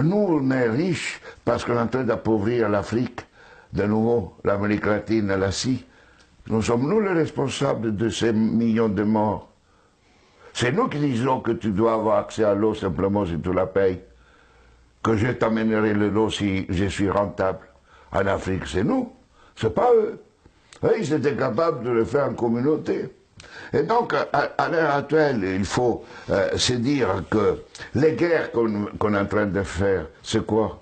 Nous, on est riches parce qu'on est en train d'appauvrir l'Afrique, de nouveau, l'Amérique latine, l'Asie. Nous sommes nous les responsables de ces millions de morts. C'est nous qui disons que tu dois avoir accès à l'eau simplement si tu la payes. Que je t'amènerai l'eau si je suis rentable. En Afrique, c'est nous, c'est pas eux. Eux, ils étaient capables de le faire en communauté. Et donc, à l'heure actuelle, il faut se dire que les guerres qu'on est en train de faire, c'est quoi?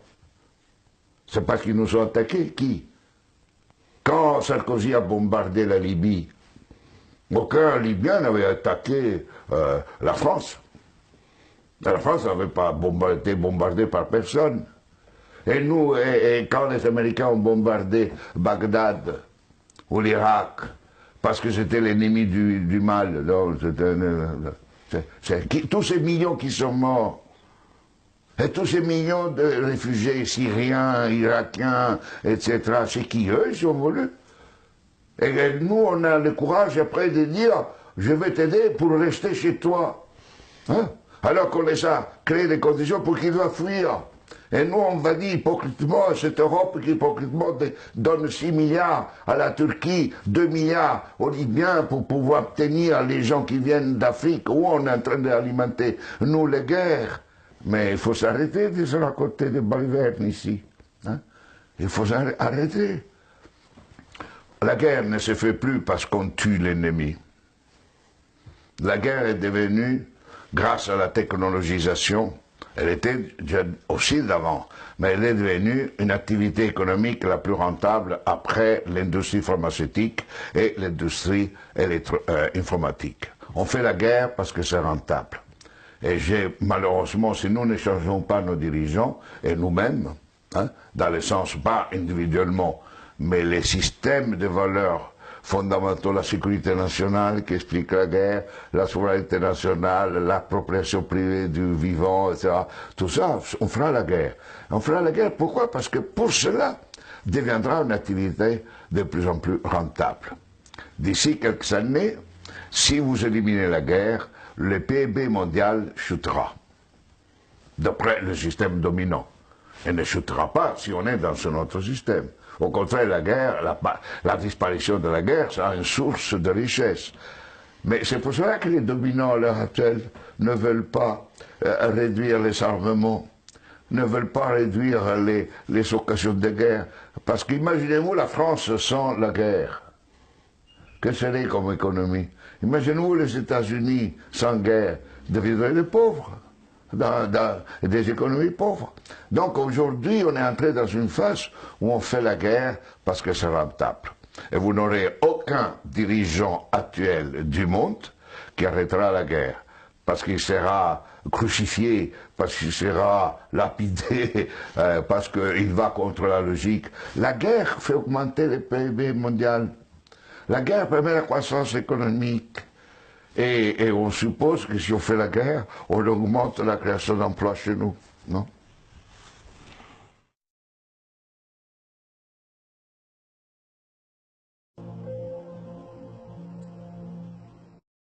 C'est parce qu'ils nous ont attaqués. Qui? Quand Sarkozy a bombardé la Libye, aucun Libyen n'avait attaqué la France. La France n'avait pas été bombardée par personne. Et nous, quand les Américains ont bombardé Bagdad ou l'Irak, parce que c'était l'ennemi du mal, donc tous ces millions qui sont morts, et tous ces millions de réfugiés syriens, irakiens, etc., c'est qui eux, ils ont voulu. Et nous, on a le courage après de dire, je vais t'aider pour rester chez toi. Hein? Alors qu'on les a créé les conditions pour qu'ils doivent fuir. Et nous, on va dire hypocritement à cette Europe qui hypocritement donne 6 milliards à la Turquie, 2 milliards aux Libyens pour pouvoir tenir les gens qui viennent d'Afrique, où on est en train d'alimenter, nous, les guerres. Mais il faut s'arrêter de se raconter des balivernes ici. Hein? Il faut arrêter. La guerre ne se fait plus parce qu'on tue l'ennemi. La guerre est devenue, grâce à la technologisation, elle était déjà aussi d'avant, mais elle est devenue une activité économique la plus rentable après l'industrie pharmaceutique et l'industrie informatique. On fait la guerre parce que c'est rentable. Et malheureusement, si nous ne changeons pas nos dirigeants, et nous-mêmes, hein, dans le sens pas individuellement, mais les systèmes de valeurs fondamentaux, la sécurité nationale qui explique la guerre, la souveraineté nationale, l'appropriation privée du vivant, etc. Tout ça, on fera la guerre. On fera la guerre, pourquoi? Parce que pour cela, deviendra une activité de plus en plus rentable. D'ici quelques années, si vous éliminez la guerre, le PIB mondial chutera, d'après le système dominant. Elle ne chutera pas si on est dans un autre système. Au contraire, la guerre, la disparition de la guerre, sera une source de richesse. Mais c'est pour cela que les dominants à l'heure actuelle ne veulent pas réduire les armements, ne veulent pas réduire les occasions de guerre. Parce qu'imaginez-vous la France sans la guerre. Que serait comme économie? Imaginez-vous les États-Unis sans guerre, deviendraient des pauvres. Dans des économies pauvres. Donc aujourd'hui, on est entré dans une phase où on fait la guerre parce que c'est rentable. Et vous n'aurez aucun dirigeant actuel du monde qui arrêtera la guerre, parce qu'il sera crucifié, parce qu'il sera lapidé, parce qu'il va contre la logique. La guerre fait augmenter le PIB mondial. La guerre permet la croissance économique. Et on suppose que si on fait la guerre, on augmente la création d'emplois chez nous, non?